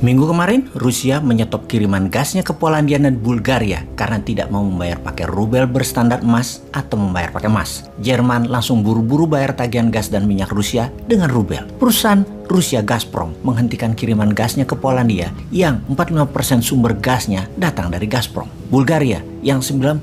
Minggu kemarin, Rusia menyetop kiriman gasnya ke Polandia dan Bulgaria karena tidak mau membayar pakai rubel berstandar emas atau membayar pakai emas. Jerman langsung buru-buru bayar tagihan gas dan minyak Rusia dengan rubel. Perusahaan Rusia Gazprom menghentikan kiriman gasnya ke Polandia yang 45% sumber gasnya datang dari Gazprom. Bulgaria yang 90%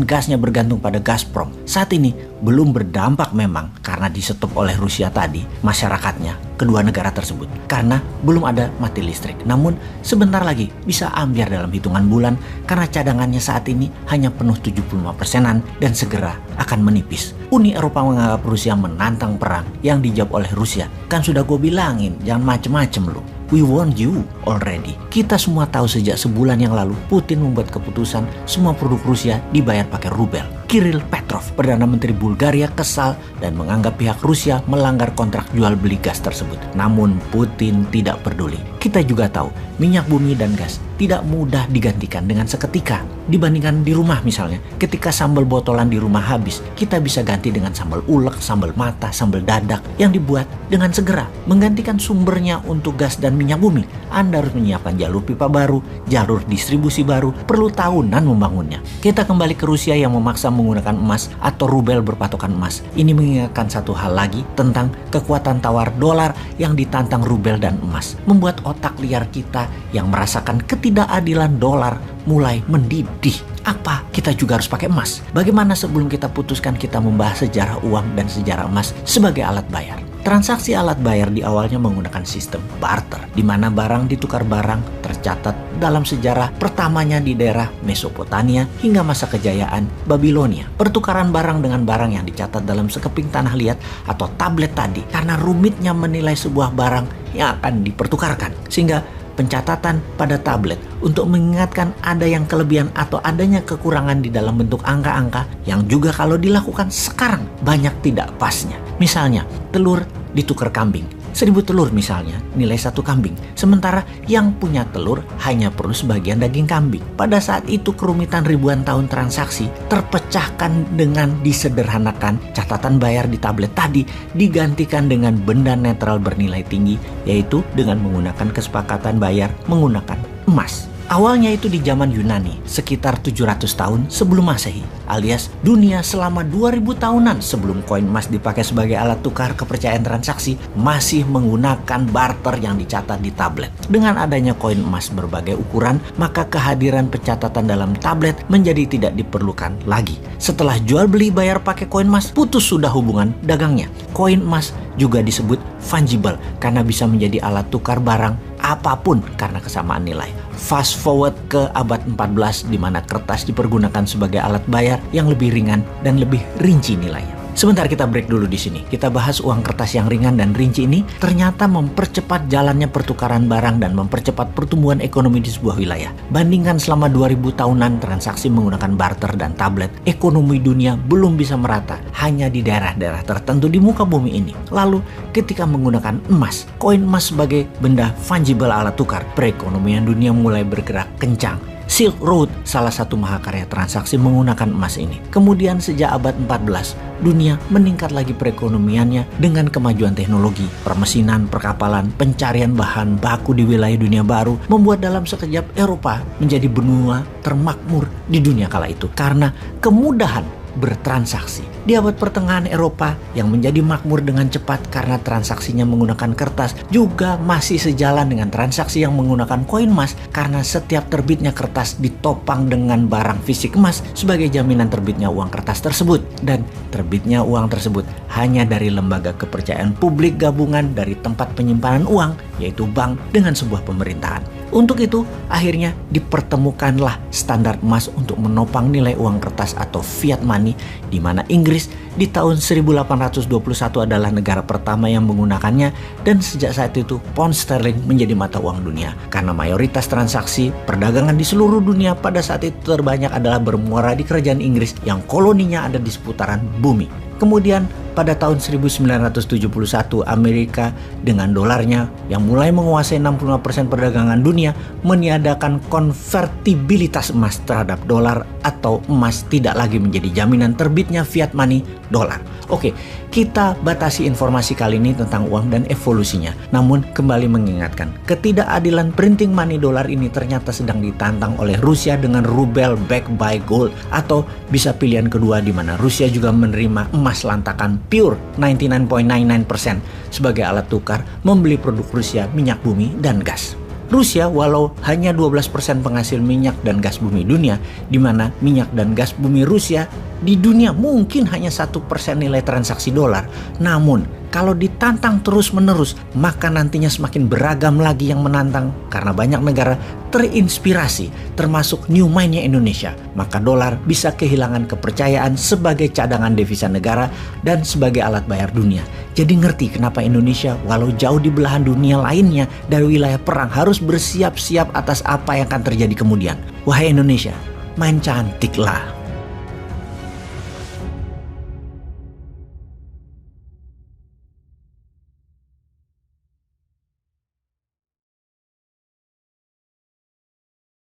gasnya bergantung pada Gazprom saat ini belum berdampak memang karena disetop oleh Rusia tadi masyarakatnya kedua negara tersebut karena belum ada mati listrik. Namun sebentar lagi bisa ambyar dalam hitungan bulan karena cadangannya saat ini hanya penuh 75%-an dan segera akan menipis. Uni Eropa menganggap Rusia menantang perang yang dijawab oleh Rusia. Kan sudah gue bilangin jangan macem-macem lu. We warned you already. Kita semua tahu sejak sebulan yang lalu Putin membuat keputusan semua produk Rusia dibayar pakai rubel. Kirill Petrov, Perdana Menteri Bulgaria, kesal dan menganggap pihak Rusia melanggar kontrak jual beli gas tersebut. Namun Putin tidak peduli. Kita juga tahu minyak bumi dan gas tidak mudah digantikan dengan seketika. Dibandingkan di rumah misalnya, ketika sambal botolan di rumah habis, kita bisa ganti dengan sambal ulek, sambal mata, sambal dadak yang dibuat dengan segera. Menggantikan sumbernya untuk gas dan minyak bumi, Anda harus menyiapkan jalur pipa baru, jalur distribusi baru, perlu tahunan membangunnya. Kita kembali ke Rusia yang memaksa menggunakan emas atau rubel berpatokan emas. Ini mengingatkan satu hal lagi tentang kekuatan tawar dolar yang ditantang rubel dan emas. Membuat otak liar kita yang merasakan ketidakadilan dolar mulai mendidih. Apa kita juga harus pakai emas? Bagaimana sebelum kita putuskan kita membahas sejarah uang dan sejarah emas sebagai alat bayar? Transaksi alat bayar di awalnya menggunakan sistem barter, di mana barang ditukar barang tercatat dalam sejarah pertamanya di daerah Mesopotamia hingga masa kejayaan Babilonia. Pertukaran barang dengan barang yang dicatat dalam sekeping tanah liat atau tablet tadi karena rumitnya menilai sebuah barang yang akan dipertukarkan. Sehingga pencatatan pada tablet untuk mengingatkan ada yang kelebihan atau adanya kekurangan di dalam bentuk angka-angka yang juga kalau dilakukan sekarang banyak tidak pasnya. Misalnya, telur ditukar kambing. 1000 telur misalnya, nilai 1 kambing. Sementara yang punya telur hanya perlu sebagian daging kambing. Pada saat itu kerumitan ribuan tahun transaksi terpecahkan dengan disederhanakan catatan bayar di tablet tadi digantikan dengan benda netral bernilai tinggi, yaitu dengan menggunakan kesepakatan bayar menggunakan emas. Awalnya itu di zaman Yunani, sekitar 700 tahun sebelum Masehi, alias dunia selama 2000 tahunan sebelum koin emas dipakai sebagai alat tukar kepercayaan transaksi, masih menggunakan barter yang dicatat di tablet. Dengan adanya koin emas berbagai ukuran, maka kehadiran pencatatan dalam tablet menjadi tidak diperlukan lagi. Setelah jual beli bayar pakai koin emas, putus sudah hubungan dagangnya. Koin emas juga disebut fungible karena bisa menjadi alat tukar barang apapun karena kesamaan nilai. Fast forward ke abad 14 di mana kertas dipergunakan sebagai alat bayar yang lebih ringan dan lebih rinci nilainya. Sebentar kita break dulu di sini. Kita bahas uang kertas yang ringan dan rinci ini ternyata mempercepat jalannya pertukaran barang dan mempercepat pertumbuhan ekonomi di sebuah wilayah. Bandingkan selama 2000 tahunan transaksi menggunakan barter dan tablet, ekonomi dunia belum bisa merata hanya di daerah-daerah tertentu di muka bumi ini. Lalu ketika menggunakan emas, koin emas sebagai benda fungible alat tukar, perekonomian dunia mulai bergerak kencang. Silk Road salah satu mahakarya transaksi menggunakan emas ini. Kemudian sejak abad 14, dunia meningkat lagi perekonomiannya dengan kemajuan teknologi, permesinan, perkapalan, pencarian bahan baku di wilayah dunia baru, membuat dalam sekejap Eropa menjadi benua termakmur di dunia kala itu karena kemudahan bertransaksi. Di abad pertengahan Eropa yang menjadi makmur dengan cepat karena transaksinya menggunakan kertas juga masih sejalan dengan transaksi yang menggunakan koin emas karena setiap terbitnya kertas ditopang dengan barang fisik emas sebagai jaminan terbitnya uang kertas tersebut. Dan terbitnya uang tersebut hanya dari lembaga kepercayaan publik gabungan dari tempat penyimpanan uang, yaitu bank dengan sebuah pemerintahan. Untuk itu, akhirnya dipertemukanlah standar emas untuk menopang nilai uang kertas atau fiat money, di mana Inggris di tahun 1821 adalah negara pertama yang menggunakannya, dan sejak saat itu pound sterling menjadi mata uang dunia. Karena mayoritas transaksi perdagangan di seluruh dunia pada saat itu terbanyak adalah bermuara di kerajaan Inggris yang koloninya ada di seputaran bumi. Kemudian pada tahun 1971 Amerika dengan dolarnya yang mulai menguasai 65% perdagangan dunia meniadakan konvertibilitas emas terhadap dolar atau emas tidak lagi menjadi jaminan terbitnya fiat money dolar. Oke, kita batasi informasi kali ini tentang uang dan evolusinya. Namun kembali mengingatkan, ketidakadilan printing money dolar ini ternyata sedang ditantang oleh Rusia dengan rubel backed by gold, atau bisa pilihan kedua di mana Rusia juga menerima emas lantakan pure 99.99% sebagai alat tukar membeli produk Rusia, minyak bumi dan gas. Rusia walau hanya 12% penghasil minyak dan gas bumi dunia, di mana minyak dan gas bumi Rusia di dunia mungkin hanya 1% nilai transaksi dolar. Namun kalau ditantang terus-menerus, maka nantinya semakin beragam lagi yang menantang karena banyak negara terinspirasi, termasuk new mind-nya Indonesia. Maka dolar bisa kehilangan kepercayaan sebagai cadangan devisa negara dan sebagai alat bayar dunia. Jadi ngerti kenapa Indonesia walau jauh di belahan dunia lainnya dari wilayah perang harus bersiap-siap atas apa yang akan terjadi kemudian. Wahai Indonesia, main cantik lah.